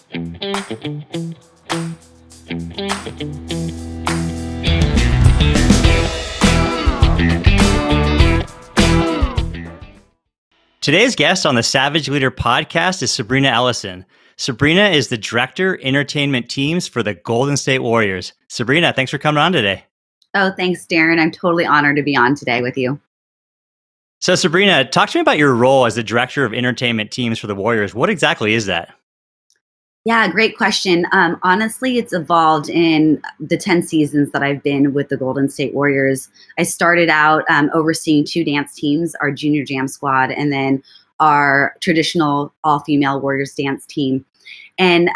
Today's guest on the Savage Leader podcast is Sabrina Ellison. Sabrina is the Director, Entertainment Teams for the Golden State Warriors. Sabrina, thanks for coming on today. Oh, thanks, Darren. I'm totally honored to be on today with you. So Sabrina, talk to me about your role as the Director of Entertainment Teams for the Warriors. What exactly is that? Yeah, great question. Honestly, it's evolved in the 10 seasons that I've been with the Golden State Warriors. I started out overseeing two dance teams, our junior jam squad, and then our traditional all-female Warriors dance team. And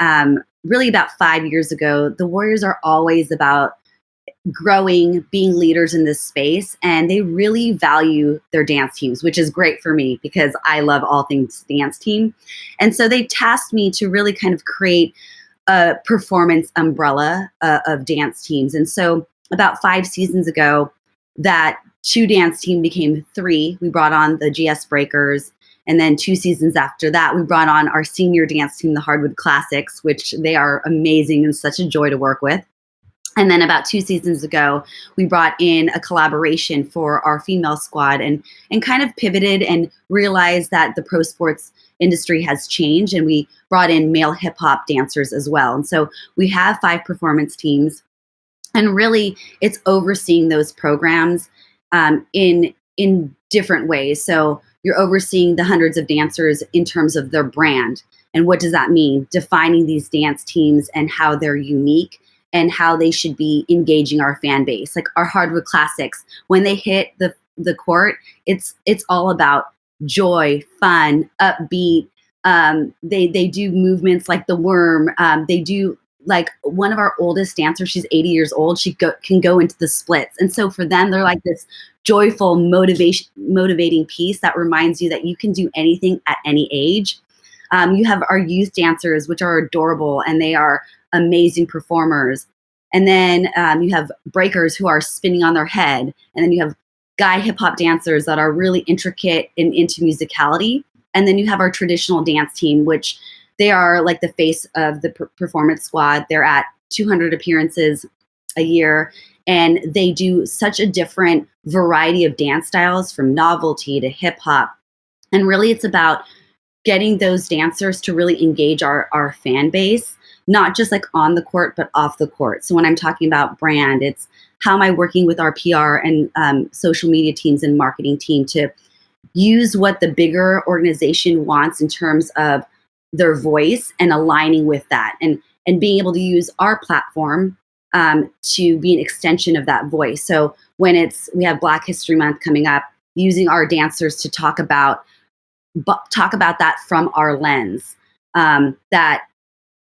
really about 5 years ago, the Warriors are always about growing, being leaders in this space, and they really value their dance teams, which is great for me because I love all things dance team. And so they tasked me to really kind of create a performance umbrella of dance teams. And so about 5 seasons ago, that 2 dance team became 3. We brought on the GS Breakers. And then 2 seasons after that, we brought on our senior dance team, the Hardwood Classics, which they are amazing and such a joy to work with. And then about 2 seasons ago, we brought in a collaboration for our female squad and kind of pivoted and realized that the pro sports industry has changed, and we brought in male hip hop dancers as well. And so we have 5 performance teams, and really it's overseeing those programs in different ways. So you're overseeing the hundreds of dancers in terms of their brand. And what does that mean? Defining these dance teams and how they're unique and how they should be engaging our fan base. Like our Hardwood Classics, when they hit the court, it's all about joy, fun, upbeat. They do movements like the worm. They do, like, one of our oldest dancers, she's 80 years old, she can go into the splits. And so for them, they're like this joyful motivating piece that reminds you that you can do anything at any age. You have our youth dancers, which are adorable, and they are amazing performers. And then you have breakers who are spinning on their head. And then you have guy hip hop dancers that are really intricate and into musicality. And then you have our traditional dance team, which they are like the face of the performance squad. They're at 200 appearances a year. And they do such a different variety of dance styles, from novelty to hip hop. And really it's about getting those dancers to really engage our fan base, not just like on the court, but off the court. So when I'm talking about brand, it's how am I working with our PR and social media teams and marketing team to use what the bigger organization wants in terms of their voice and aligning with that, and being able to use our platform to be an extension of that voice. So when we have Black History Month coming up, using our dancers to talk about that from our lens, that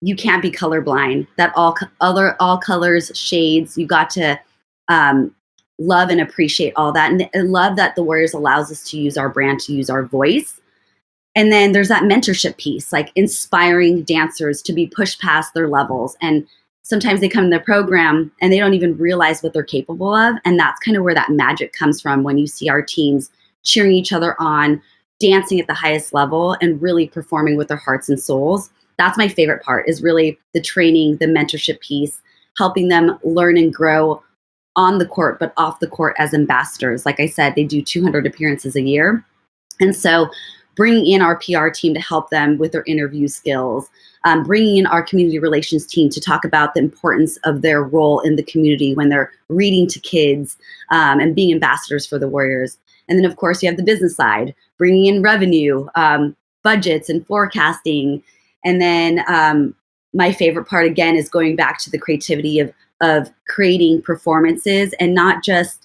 you can't be colorblind, that all colors, shades, you got to love and appreciate all that. And I love that the Warriors allows us to use our brand, to use our voice. And then there's that mentorship piece, like inspiring dancers to be pushed past their levels. And sometimes they come in the program and they don't even realize what they're capable of. And that's kind of where that magic comes from, when you see our teams cheering each other on, dancing at the highest level, and really performing with their hearts and souls. That's my favorite part, is really the training, the mentorship piece, helping them learn and grow on the court, but off the court as ambassadors. Like I said, they do 200 appearances a year. And so bringing in our PR team to help them with their interview skills, bringing in our community relations team to talk about the importance of their role in the community when they're reading to kids, and being ambassadors for the Warriors. And then, of course, you have the business side, bringing in revenue, budgets and forecasting. And then my favorite part, again, is going back to the creativity of creating performances, and not just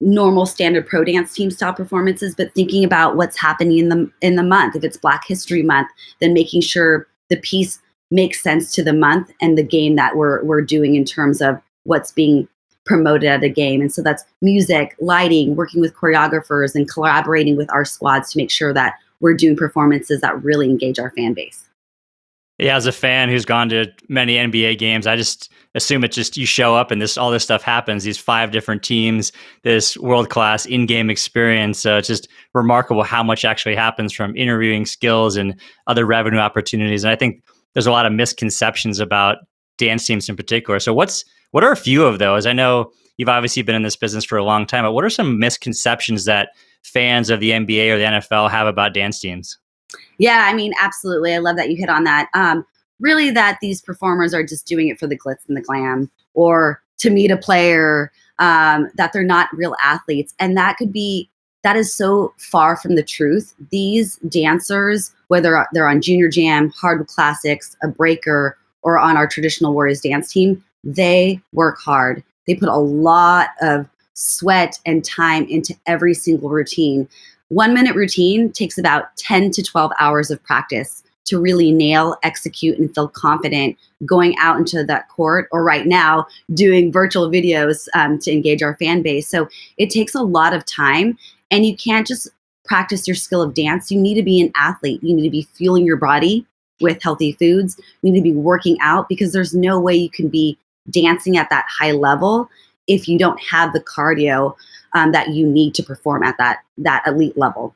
normal standard pro dance team style performances, but thinking about what's happening in the month. If it's Black History Month, then making sure the piece makes sense to the month and the game that we're doing in terms of what's being promoted at a game. And so that's music, lighting, working with choreographers, and collaborating with our squads to make sure that we're doing performances that really engage our fan base. Yeah, as a fan who's gone to many NBA games, I just assume it's just you show up and all this stuff happens. These 5 different teams, this world-class in-game experience. So it's just remarkable how much actually happens from interviewing skills and other revenue opportunities. And I think there's a lot of misconceptions about dance teams in particular. So what are a few of those? I know you've obviously been in this business for a long time, but what are some misconceptions that fans of the NBA or the NFL have about dance teams? Yeah, I mean, absolutely. I love that you hit on that. Really, that these performers are just doing it for the glitz and the glam, or to meet a player. That they're not real athletes, and that is so far from the truth. These dancers, whether they're on Junior Jam, Hardwood Classics, a breaker, or on our traditional Warriors dance team, they work hard. They put a lot of sweat and time into every single routine. 1 minute routine takes about 10 to 12 hours of practice to really nail, execute, and feel confident going out into that court, or right now doing virtual videos to engage our fan base. So it takes a lot of time, and you can't just practice your skill of dance. You need to be an athlete. You need to be fueling your body with healthy foods. You need to be working out, because there's no way you can be dancing at that high level if you don't have the cardio that you need to perform at that elite level.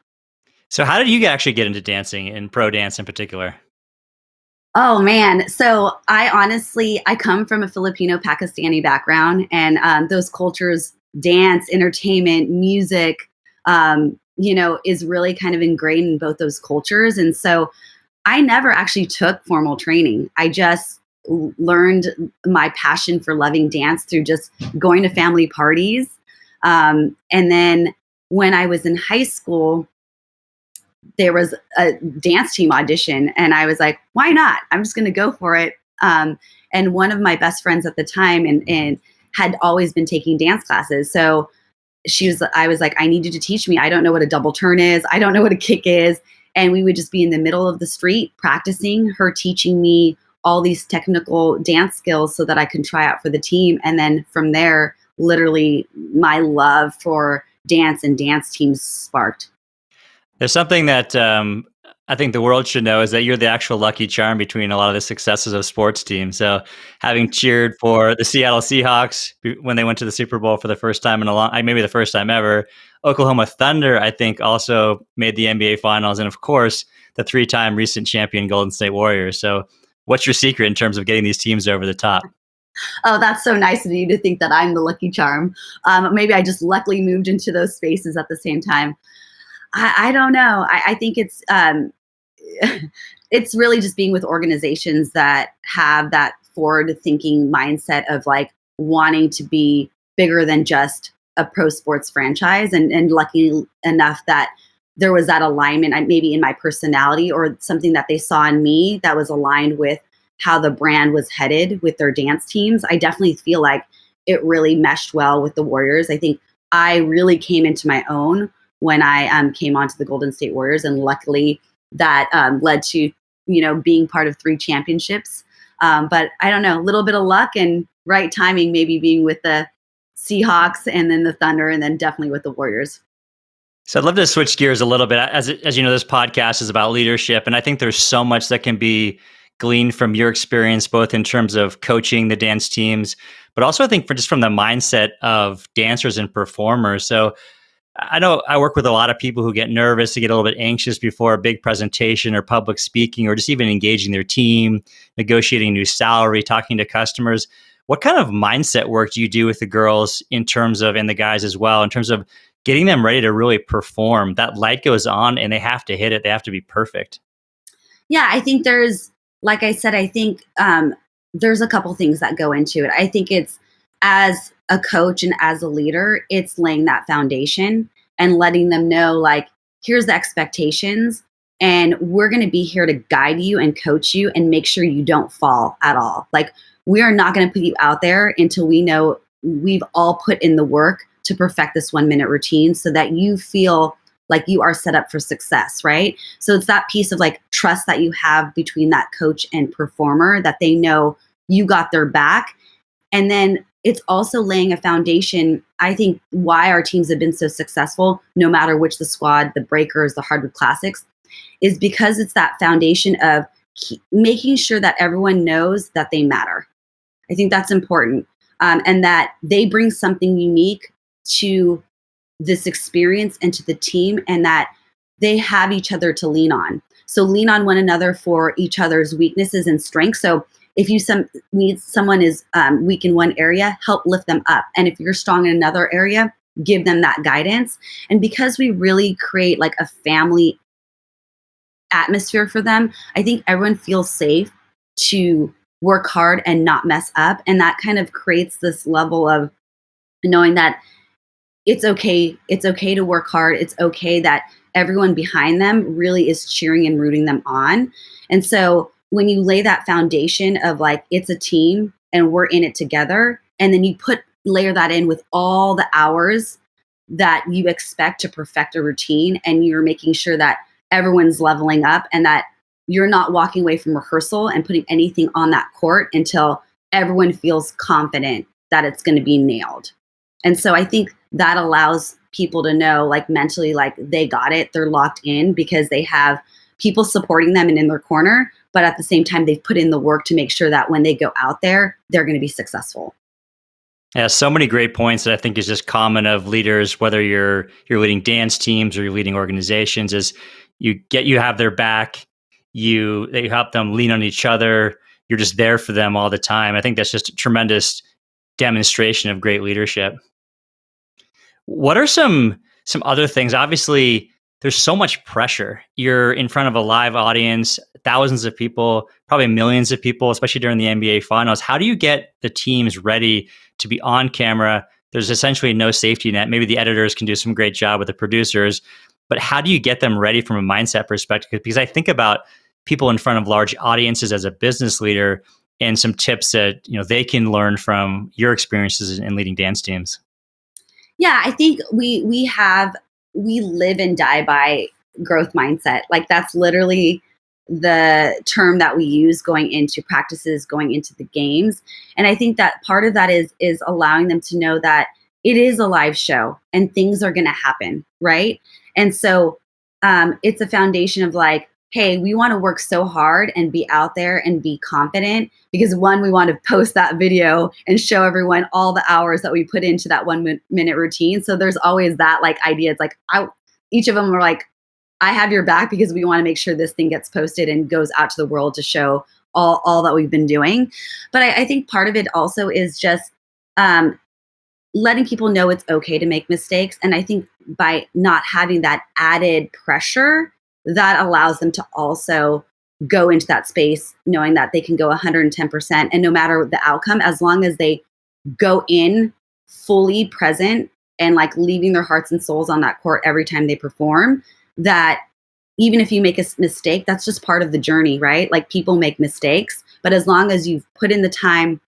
So how did you actually get into dancing and pro dance in particular? Oh man. So I come from a Filipino Pakistani background, and those cultures, dance, entertainment, music, is really kind of ingrained in both those cultures. And so I never actually took formal training. I just learned my passion for loving dance through just going to family parties. And then when I was in high school, there was a dance team audition, and I was like, why not? I'm just going to go for it. And one of my best friends at the time and had always been taking dance classes. So I was like, I need you to teach me. I don't know what a double turn is. I don't know what a kick is. And we would just be in the middle of the street practicing, her teaching me all these technical dance skills so that I can try out for the team. And then from there, literally my love for dance and dance teams sparked. There's something that I think the world should know, is that you're the actual lucky charm between a lot of the successes of sports teams. So, having cheered for the Seattle Seahawks when they went to the Super Bowl for the first time in a long, maybe the first time ever, Oklahoma Thunder, I think, also made the NBA Finals, and of course, the three-time recent champion Golden State Warriors. So, what's your secret in terms of getting these teams over the top? Oh, that's so nice of you to think that I'm the lucky charm. Maybe I just luckily moved into those spaces at the same time. I don't know. I think it's really just being with organizations that have that forward thinking mindset of like wanting to be bigger than just a pro sports franchise, and lucky enough that there was that alignment, maybe in my personality or something that they saw in me that was aligned with how the brand was headed with their dance teams. I definitely feel like it really meshed well with the Warriors. I think I really came into my own when I came onto the Golden State Warriors, and luckily that led to being part of 3 championships. But I don't know, a little bit of luck and right timing, maybe being with the Seahawks and then the Thunder, and then definitely with the Warriors. So I'd love to switch gears a little bit. As you know, this podcast is about leadership, and I think there's so much that can be gleaned from your experience, both in terms of coaching the dance teams, but also I think for just from the mindset of dancers and performers. So I know I work with a lot of people who get nervous, to get a little bit anxious before a big presentation or public speaking, or just even engaging their team, negotiating new salary, talking to customers. What kind of mindset work do you do with the girls in terms of, and the guys as well, in terms of getting them ready to really perform? That light goes on and they have to hit it. They have to be perfect. Yeah, I think like I said, I think there's a couple things that go into it. I think it's, as a coach and as a leader, it's laying that foundation and letting them know, like, here's the expectations, and we're going to be here to guide you and coach you and make sure you don't fall at all. Like, we are not going to put you out there until we know we've all put in the work to perfect this 1 minute routine, so that you feel like you are set up for success, right? So it's that piece of like trust that you have between that coach and performer, that they know you got their back. And then it's also laying a foundation. I think why our teams have been so successful, no matter which, the squad, the breakers, the hardwood classics, is because it's that foundation of making sure that everyone knows that they matter. I think that's important. And that they bring something unique to this experience and to the team, and that they have each other to lean on. So lean on one another for each other's weaknesses and strengths. So if you need someone is weak in one area, help lift them up. And if you're strong in another area, give them that guidance. And because we really create like a family atmosphere for them, I think everyone feels safe to work hard and not mess up. And that kind of creates this level of knowing that it's okay. It's okay to work hard. It's okay that everyone behind them really is cheering and rooting them on. And so when you lay that foundation of like, it's a team and we're in it together, and then you layer that in with all the hours that you expect to perfect a routine, and you're making sure that everyone's leveling up and that you're not walking away from rehearsal and putting anything on that court until everyone feels confident that it's going to be nailed. And so I think that allows people to know, like mentally, like they got it, they're locked in because they have people supporting them and in their corner. But at the same time, they've put in the work to make sure that when they go out there, they're going to be successful. Yeah, so many great points that I think is just common of leaders, whether you're leading dance teams or you're leading organizations, is you have their back, they help them lean on each other, you're just there for them all the time. I think that's just a tremendous demonstration of great leadership. What are some other things? Obviously, there's so much pressure. You're in front of a live audience, thousands of people, probably millions of people, especially during the NBA finals. How do you get the teams ready to be on camera? There's essentially no safety net. Maybe the editors can do some great job with the producers, but how do you get them ready from a mindset perspective? Because I think about people in front of large audiences as a business leader, and some tips that they can learn from your experiences in leading dance teams. Yeah, I think we live and die by growth mindset. Like that's literally the term that we use going into practices, going into the games. And I think that part of that is allowing them to know that it is a live show and things are going to happen, right? And so it's a foundation of like, hey, we want to work so hard and be out there and be confident because one, we want to post that video and show everyone all the hours that we put into that 1 minute routine. So there's always that like idea. It's like each of them are like, I have your back because we want to make sure this thing gets posted and goes out to the world to show all that we've been doing. But I think part of it also is just letting people know it's okay to make mistakes. And I think by not having that added pressure, that allows them to also go into that space knowing that they can go 110%. And no matter the outcome, as long as they go in fully present and like leaving their hearts and souls on that court every time they perform, that even if you make a mistake, that's just part of the journey, right? Like people make mistakes, but as long as you've put in the time,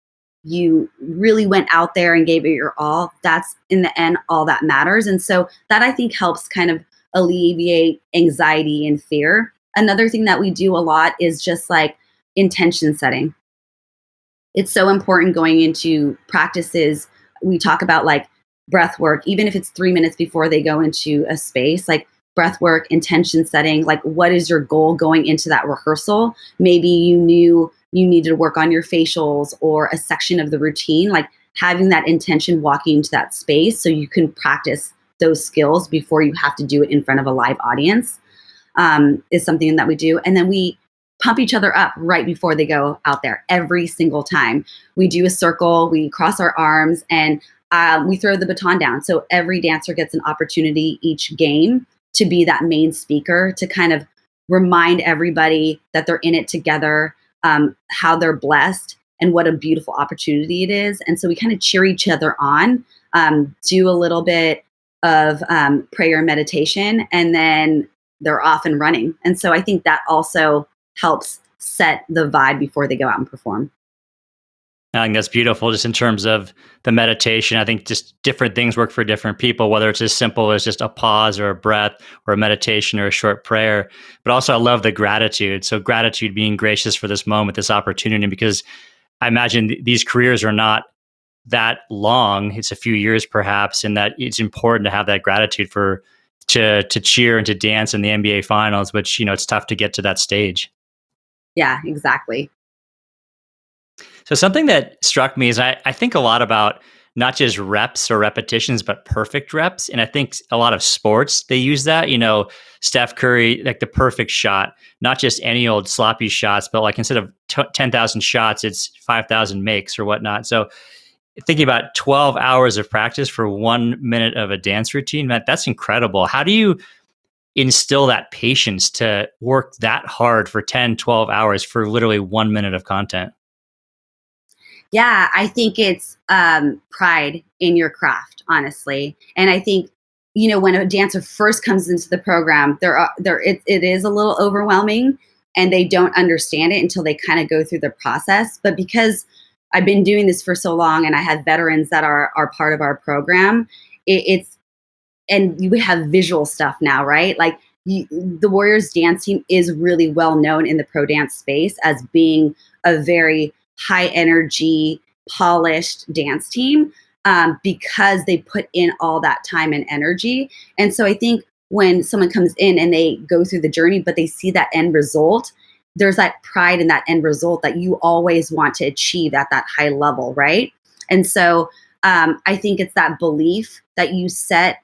you really went out there and gave it your all, that's in the end all that matters. And so that I think helps kind of alleviate anxiety and fear. Another thing that we do a lot is just like intention setting. It's so important going into practices. We talk about like breath work, even if it's 3 minutes before they go into a space, like breath work, intention setting, like what is your goal going into that rehearsal? Maybe you knew you needed to work on your facials or a section of the routine, like having that intention walking into that space so you can practice those skills before you have to do it in front of a live audience is something that we do. And then we pump each other up right before they go out there every single time. We do a circle, we cross our arms, and we throw the baton down. So every dancer gets an opportunity each game to be that main speaker, to kind of remind everybody that they're in it together, how they're blessed, and what a beautiful opportunity it is. And so we kind of cheer each other on, do a little bit of prayer and meditation, and then they're off and running. And so I think that also helps set the vibe before they go out and perform. I think that's beautiful just in terms of the meditation. I think just different things work for different people, whether it's as simple as just a pause or a breath or a meditation or a short prayer. But also I love the gratitude. So gratitude, being gracious for this moment, this opportunity, because I imagine these careers are not that long. It's a few years perhaps, and that it's important to have that gratitude to cheer and to dance in the NBA finals, which, it's tough to get to that stage. Yeah, exactly. So something that struck me is I think a lot about not just reps or repetitions, but perfect reps. And I think a lot of sports, they use that, Steph Curry, like the perfect shot, not just any old sloppy shots, but like instead of 10,000 shots, it's 5,000 makes or whatnot. So thinking about 12 hours of practice for 1 minute of a dance routine, man, that's incredible. How do you instill that patience to work that hard for 10, 12 hours for literally 1 minute of content? Yeah, I think it's pride in your craft, honestly. And I think, when a dancer first comes into the program, it is a little overwhelming, and they don't understand it until they kind of go through the process. But because I've been doing this for so long, and I have veterans that are part of our program, it's and we have visual stuff now, right? Like, the Warriors dance team is really well known in the pro dance space as being a very high energy, polished dance team, because they put in all that time and energy. And so I think when someone comes in and they go through the journey, but they see that end result, there's that pride in that end result that you always want to achieve at that high level, right? And so I think it's that belief that you set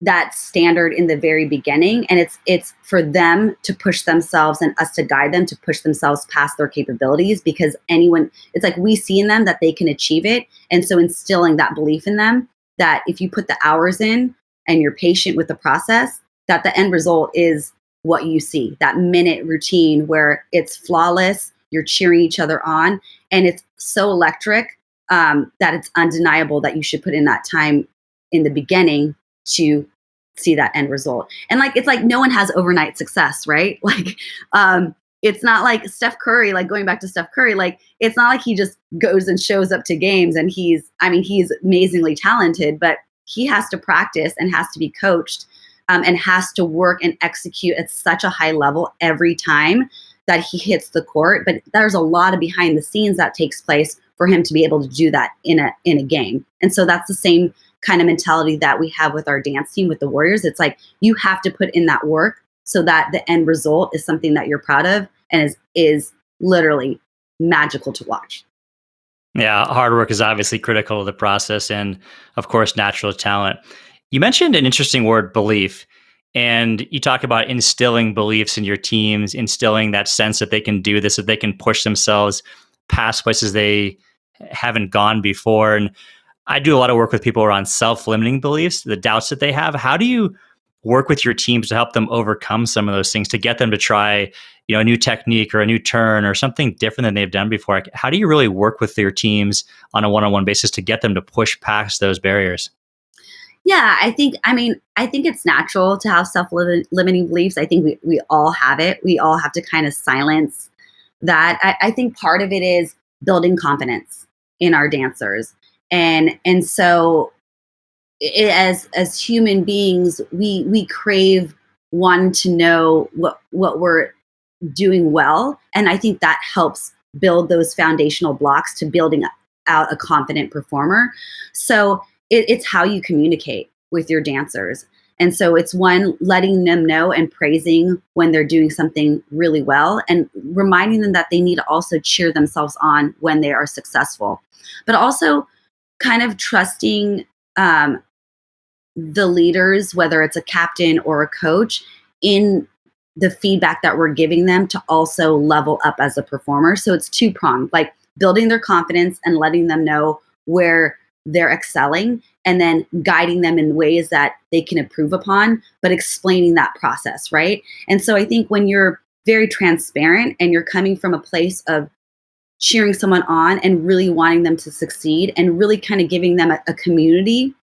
that standard in the very beginning, and it's for them to push themselves and us to guide them to push themselves past their capabilities, because it's like we see in them that they can achieve it. And so instilling that belief in them that if you put the hours in and you're patient with the process, that the end result is what you see, that minute routine where it's flawless, you're cheering each other on, and it's so electric, that it's undeniable that you should put in that time in the beginning to see that end result. And it's like no one has overnight success, right? Like, it's not like Steph Curry, like going back to Steph Curry, like it's not like he just goes and shows up to games and he's amazingly talented, but he has to practice and has to be coached, and has to work and execute at such a high level every time that he hits the court. But there's a lot of behind the scenes that takes place for him to be able to do that in a game. And so that's the same kind of mentality that we have with our dance team with the Warriors. It's like you have to put in that work so that the end result is something that you're proud of and is literally magical to watch. Yeah, hard work is obviously critical to the process and, of course, natural talent. You mentioned an interesting word, belief, and you talk about instilling beliefs in your teams, instilling that sense that they can do this, that they can push themselves past places they haven't gone before. And I do a lot of work with people around self-limiting beliefs, the doubts that they have. How do you work with your teams to help them overcome some of those things, to get them to try, a new technique or a new turn or something different than they've done before? How do you really work with your teams on a one-on-one basis to get them to push past those barriers? Yeah, I think it's natural to have self-limiting beliefs. I think we all have it. We all have to kind of silence that. I think part of it is building confidence in our dancers. And so as human beings, we crave wanting to know what we're doing well, and I think that helps build those foundational blocks to building out a confident performer. So it's how you communicate with your dancers. And so it's one, letting them know and praising when they're doing something really well, and reminding them that they need to also cheer themselves on when they are successful, but also kind of trusting the leaders, whether it's a captain or a coach, in the feedback that we're giving them to also level up as a performer. So it's two pronged, like building their confidence and letting them know where they're excelling, and then guiding them in ways that they can improve upon, but explaining that process, right? And so I think when you're very transparent and you're coming from a place of cheering someone on and really wanting them to succeed and really kind of giving them a community,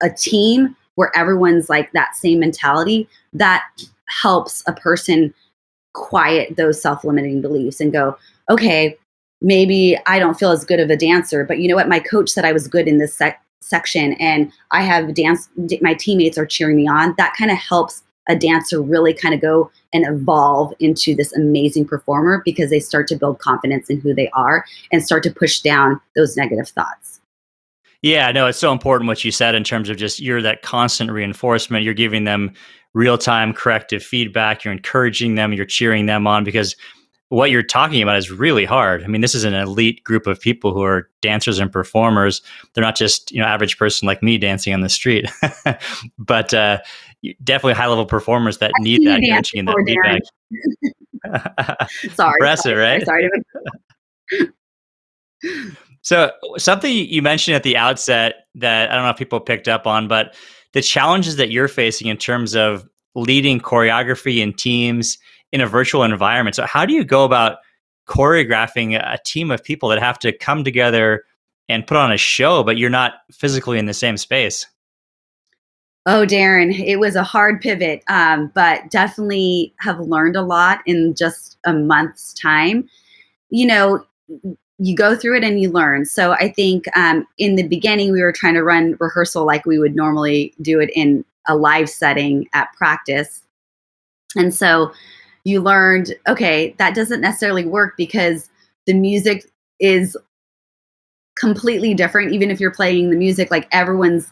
a team where everyone's like that same mentality, that helps a person quiet those self-limiting beliefs and go, okay, maybe I don't feel as good of a dancer, but you know what? My coach said I was good in this section, and I have my teammates are cheering me on. That kind of helps a dancer really kind of go and evolve into this amazing performer, because they start to build confidence in who they are and start to push down those negative thoughts. Yeah, no, it's so important what you said in terms of just you're that constant reinforcement. You're giving them real time corrective feedback. You're encouraging them. You're cheering them on, because what you're talking about is really hard. I mean, this is an elite group of people who are dancers and performers. They're not just, average person like me dancing on the street, but definitely high level performers that I've need seen you that dance coaching and that before, feedback. Darren. Sorry, Impressive, sorry, sorry, right? sorry. So something you mentioned at the outset that I don't know if people picked up on, but the challenges that you're facing in terms of leading choreography and teams in a virtual environment. So how do you go about choreographing a team of people that have to come together and put on a show, but you're not physically in the same space? Oh, Darren, it was a hard pivot, but definitely have learned a lot in just a month's time. You know, you go through it and you learn. So I think in the beginning, we were trying to run rehearsal like we would normally do it in a live setting at practice. And so you learned, okay, that doesn't necessarily work because the music is completely different. Even if you're playing the music, like everyone's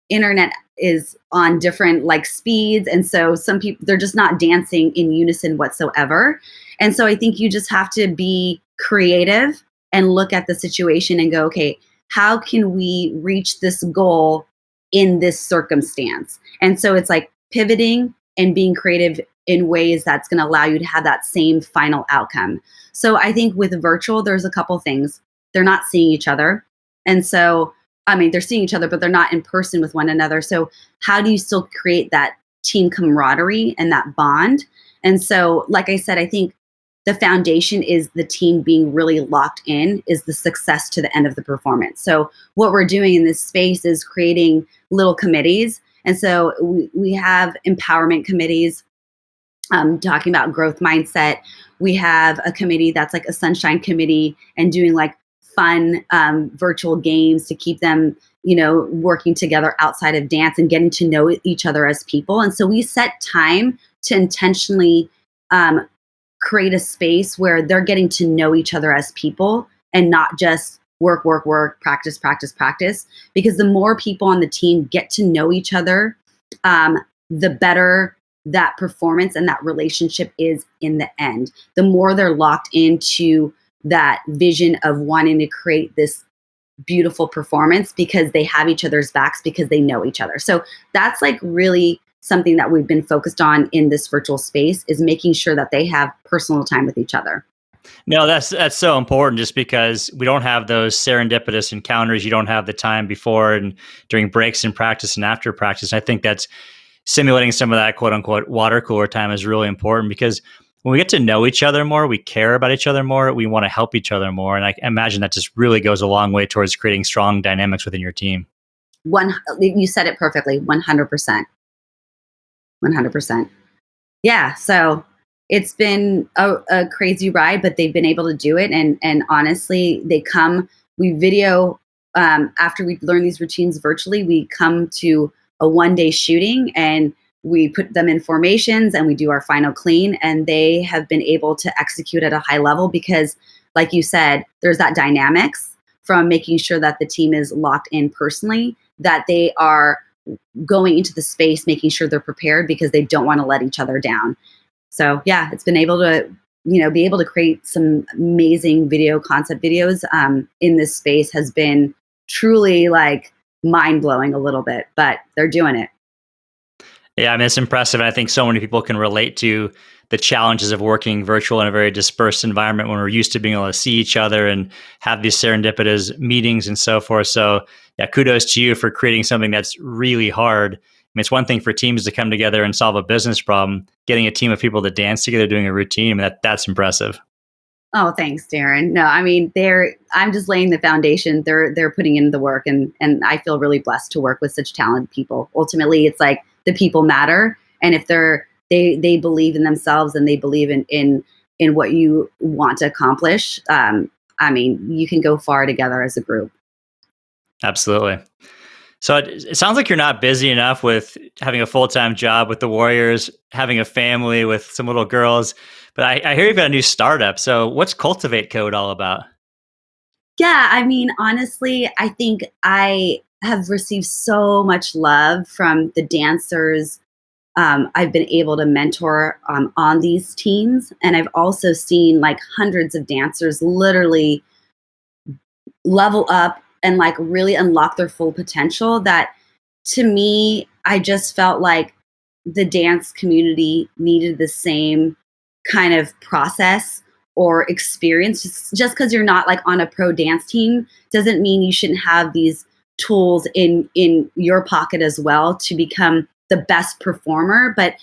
internet is on different like speeds, and so some people, they're just not dancing in unison whatsoever. And so I think you just have to be creative and look at the situation and go, okay, how can we reach this goal in this circumstance? And so it's like pivoting and being creative in ways that's going to allow you to have that same final outcome. So I think with virtual, there's a couple things. They're not seeing each other. And so, I mean, they're seeing each other, but they're not in person with one another. So, how do you still create that team camaraderie and that bond? And so, like I said, I think the foundation is the team being really locked in, is the success to the end of the performance. So, what we're doing in this space is creating little committees. And so, we have empowerment committees talking about growth mindset. We have a committee that's like a sunshine committee and doing like fun virtual games to keep them, working together outside of dance and getting to know each other as people. And so we set time to intentionally um, create a space where they're getting to know each other as people and not just work, work, work, practice, practice, practice. Because the more people on the team get to know each other, the better that performance and that relationship is in the end. The more they're locked into that vision of wanting to create this beautiful performance because they have each other's backs because they know each other. So that's like really something that we've been focused on in this virtual space, is making sure that they have personal time with each other. No, that's so important just because we don't have those serendipitous encounters. You don't have the time before and during breaks in practice and after practice. I think that's simulating some of that quote unquote water cooler time is really important because when we get to know each other more, we care about each other more, we want to help each other more. And I imagine that just really goes a long way towards creating strong dynamics within your team. You said it perfectly. 100%. 100%. Yeah. So it's been a crazy ride, but they've been able to do it. And honestly, we video, after we learn these routines virtually, we come to a 1-day shooting and we put them in formations and we do our final clean, and they have been able to execute at a high level because, like you said, there's that dynamics from making sure that the team is locked in personally, that they are going into the space, making sure they're prepared because they don't want to let each other down. So yeah, it's been able to, be able to create some amazing video concept videos in this space has been truly like mind blowing a little bit, but they're doing it. Yeah, I mean, it's impressive. And I think so many people can relate to the challenges of working virtual in a very dispersed environment when we're used to being able to see each other and have these serendipitous meetings and so forth. So, yeah, kudos to you for creating something that's really hard. I mean, it's one thing for teams to come together and solve a business problem. Getting a team of people to dance together, doing a routine, I mean, that's impressive. Oh, thanks, Darren. No, I mean I'm just laying the foundation. They're putting in the work, and I feel really blessed to work with such talented people. Ultimately, it's like the people matter, and if they believe in themselves and they believe in what you want to accomplish, I mean, you can go far together as a group. Absolutely. So it sounds like you're not busy enough with having a full-time job with the Warriors, having a family with some little girls. But I hear you've got a new startup. So what's Cultivate Code all about? Yeah, I mean, honestly, I think I have received so much love from the dancers I've been able to mentor on these teams. And I've also seen like hundreds of dancers literally level up and like really unlock their full potential. That to me, I just felt like the dance community needed the same kind of process or experience. Just because you're not like on a pro dance team doesn't mean you shouldn't have these tools in your pocket as well to become the best performer. But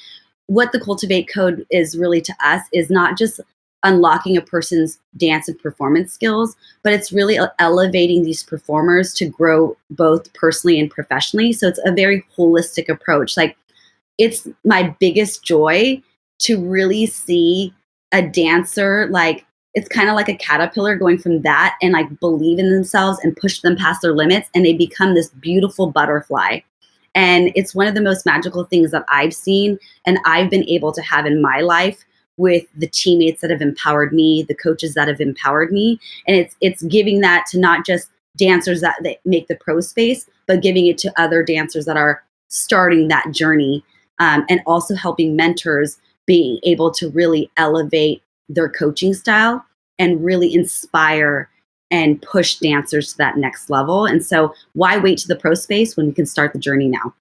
what the Cultivate Code is really to us is not just unlocking a person's dance and performance skills, but it's really elevating these performers to grow both personally and professionally. So it's a very holistic approach. Like, it's my biggest joy to really see a dancer, like, it's kind of like a caterpillar going from that and like believe in themselves and push them past their limits, and they become this beautiful butterfly. And it's one of the most magical things that I've seen and I've been able to have in my life with the teammates that have empowered me, the coaches that have empowered me. And it's giving that to not just dancers that make the pro space, but giving it to other dancers that are starting that journey, and also helping mentors being able to really elevate their coaching style and really inspire and push dancers to that next level. And so why wait to the pro space when we can start the journey now?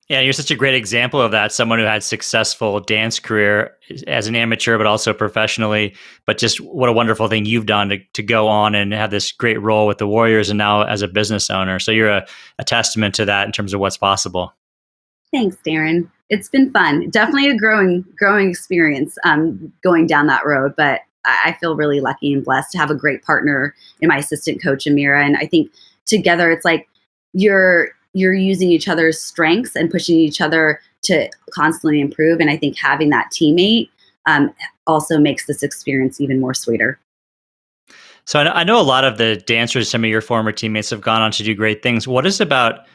Yeah, you're such a great example of that. Someone who had successful dance career as an amateur, but also professionally. But just what a wonderful thing you've done to go on and have this great role with the Warriors, and now as a business owner. So you're a testament to that in terms of what's possible. Thanks, Darren. It's been fun. Definitely a growing experience going down that road. But I feel really lucky and blessed to have a great partner in my assistant coach, Amira. And I think together it's like you're using each other's strengths and pushing each other to constantly improve. And I think having that teammate also makes this experience even more sweeter. So I know a lot of the dancers, some of your former teammates, have gone on to do great things. What is about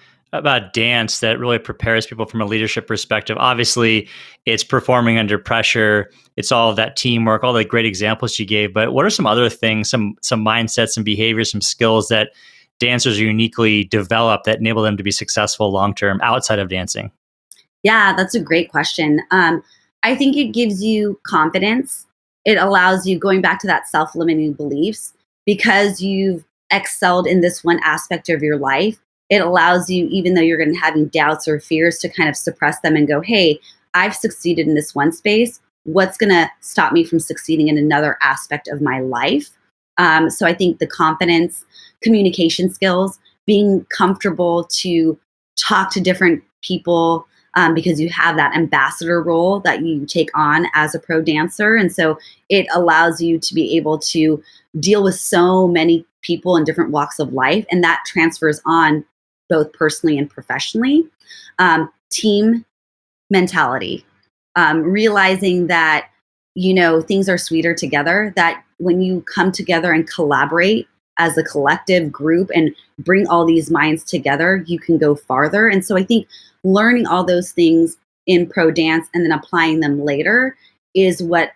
dance that really prepares people from a leadership perspective? Obviously, it's performing under pressure. It's all of that teamwork, all the great examples you gave. But what are some other things, some mindsets, some behaviors, some skills that dancers are uniquely developed that enable them to be successful long-term outside of dancing? Yeah, that's a great question. I think it gives you confidence. It allows you, going back to that self-limiting beliefs, because you've excelled in this one aspect of your life. It allows you, even though you're going to having doubts or fears, to kind of suppress them and go, hey, I've succeeded in this one space. What's going to stop me from succeeding in another aspect of my life? So I think the confidence, communication skills, being comfortable to talk to different people, because you have that ambassador role that you take on as a pro dancer. And so it allows you to be able to deal with so many people in different walks of life. And that transfers on both personally and professionally. Team mentality, realizing that, things are sweeter together, that when you come together and collaborate as a collective group and bring all these minds together, you can go farther. And so I think learning all those things in pro dance and then applying them later is what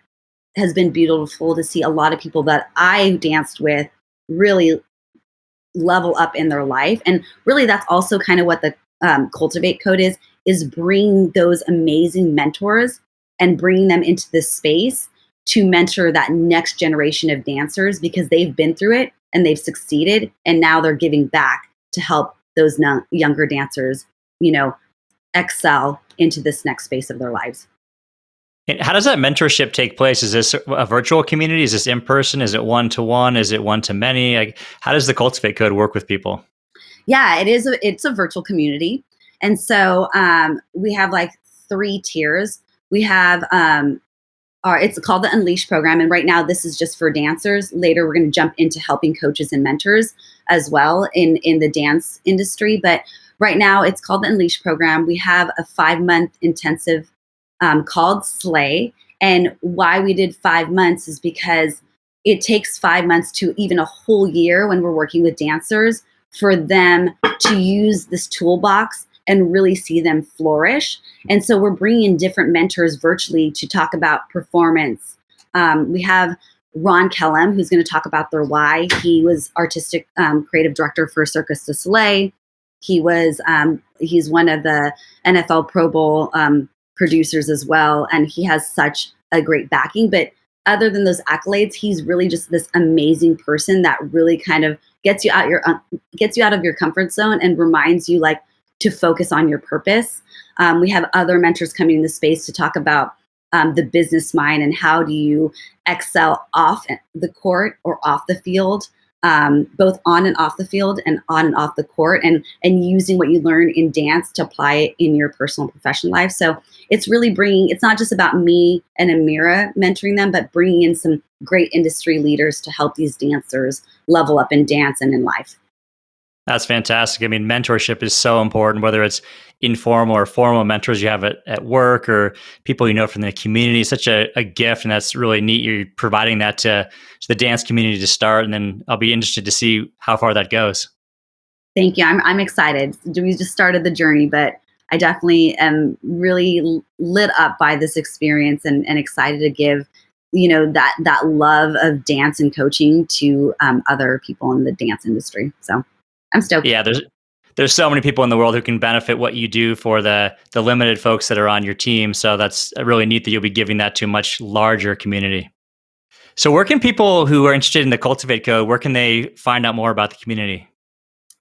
has been beautiful to see a lot of people that I danced with really level up in their life. And really that's also kind of what the Cultivate Code is bringing those amazing mentors and bringing them into this space to mentor that next generation of dancers, because they've been through it and they've succeeded, and now they're giving back to help those younger dancers, excel into this next space of their lives. And how does that mentorship take place? Is this a virtual community? Is this in person? Is it one-to-one? Is it one-to-many? Like, how does the Cultivate Code work with people? Yeah, it's a virtual community. And so we have like 3 tiers. We have it's called the Unleash program. And right now this is just for dancers. Later, we're going to jump into helping coaches and mentors as well in the dance industry. But right now it's called the Unleash program. We have a 5-month intensive called Slay. And why we did 5 months is because it takes 5 months to even a whole year when we're working with dancers for them to use this toolbox and really see them flourish. And so we're bringing in different mentors virtually to talk about performance. We have Ron Kellum, who's going to talk about their why. He was artistic creative director for Circus du Soleil. He's one of the NFL Pro Bowl producers as well, and he has such a great backing. But other than those accolades, he's really just this amazing person that really kind of gets you out of your comfort zone and reminds you like to focus on your purpose. We have other mentors coming in the space to talk about the business mind and how do you excel off the court or off the field, both on and off the field and on and off the court, and using what you learn in dance to apply it in your personal and professional life. So it's really it's not just about me and Amira mentoring them, but bringing in some great industry leaders to help these dancers level up in dance and in life. That's fantastic. I mean, mentorship is so important, whether it's informal or formal mentors you have at work or people you know from the community. It's such a gift, and that's really neat. You're providing that to the dance community to start, and then I'll be interested to see how far that goes. Thank you. I'm excited. We just started the journey, but I definitely am really lit up by this experience and excited to give, that love of dance and coaching to other people in the dance industry. So I'm stoked. Yeah, there's so many people in the world who can benefit what you do for the limited folks that are on your team. So that's really neat that you'll be giving that to a much larger community. So where can people who are interested in the Cultivate Code, where can they find out more about the community?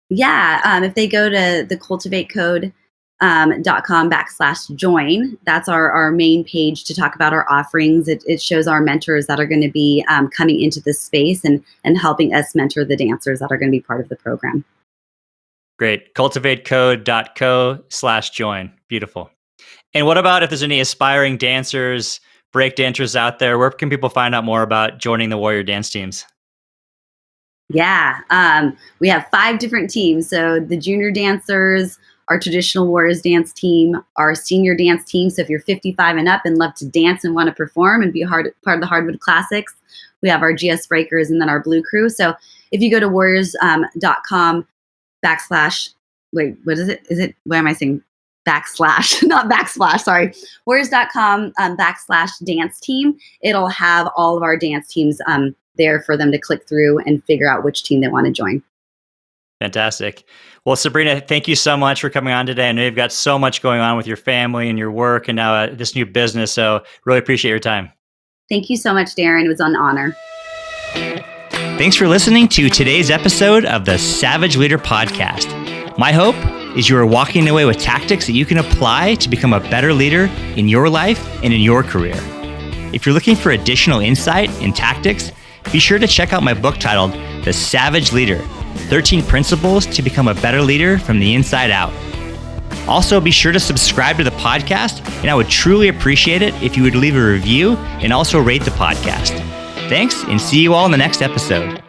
Yeah, if they go to the cultivatecode.com/join, that's our main page to talk about our offerings. It shows our mentors that are going to be coming into this space and helping us mentor the dancers that are going to be part of the program. Great. Cultivatecode.co/join. Beautiful. And what about if there's any aspiring dancers, break dancers out there? Where can people find out more about joining the Warrior dance teams? Yeah, we have 5 different teams. So the junior dancers, our traditional Warriors dance team, our senior dance team. So if you're 55 and up and love to dance and want to perform and be part of the Hardwood Classics, we have our GS Breakers and then our Blue Crew. So if you go to warriors.com wait, what is it? What am I saying? Backslash, not backsplash, sorry. Warriors.com /dance team. It'll have all of our dance teams there for them to click through and figure out which team they want to join. Fantastic. Well, Sabrina, thank you so much for coming on today. I know you've got so much going on with your family and your work and now this new business. So really appreciate your time. Thank you so much, Darren. It was an honor. Thanks for listening to today's episode of the Savage Leader Podcast. My hope is you are walking away with tactics that you can apply to become a better leader in your life and in your career. If you're looking for additional insight and tactics, be sure to check out my book titled The Savage Leader, 13 Principles to Become a Better Leader from the Inside Out. Also, be sure to subscribe to the podcast, and I would truly appreciate it if you would leave a review and also rate the podcast. Thanks, and see you all in the next episode.